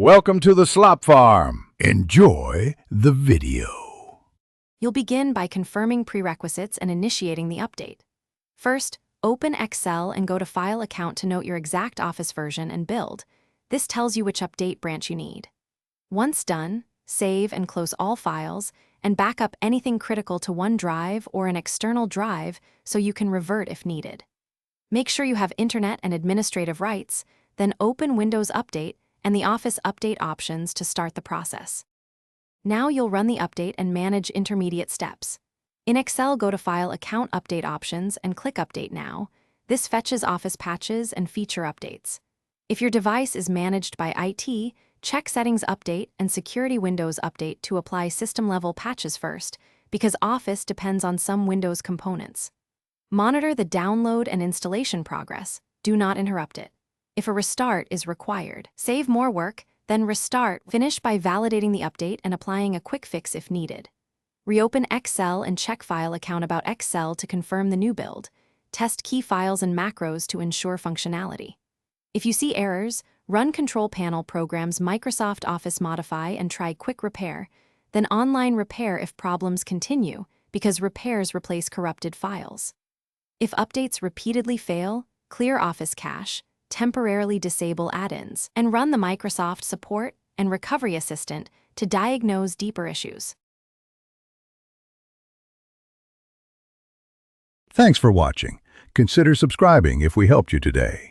Welcome to the Slop Farm. Enjoy the video. You'll begin by confirming prerequisites and initiating the update. First, open Excel and go to File Account to note your exact Office version and build. This tells you which update branch you need. Once done, save and close all files and back up anything critical to OneDrive or an external drive so you can revert if needed. Make sure you have internet and administrative rights, then open Windows Update and the Office Update options to start the process. Now you'll run the update and manage intermediate steps. In Excel, go to File Account Update Options and click Update Now. This fetches Office patches and feature updates. If your device is managed by IT, check Settings Update and Security Windows Update to apply system-level patches first, because Office depends on some Windows components. Monitor the download and installation progress. Do not interrupt it. If a restart is required, save more work, then restart. Finish by validating the update and applying a quick fix if needed. Reopen Excel and check File Account About Excel to confirm the new build. Test key files and macros to ensure functionality. If you see errors, run Control Panel programs Microsoft Office Modify and try Quick Repair, then Online Repair if problems continue, because repairs replace corrupted files. If updates repeatedly fail, clear Office cache, temporarily disable add-ins, and run the Microsoft Support and Recovery Assistant to diagnose deeper issues. Thanks for watching. Consider subscribing if we helped you today.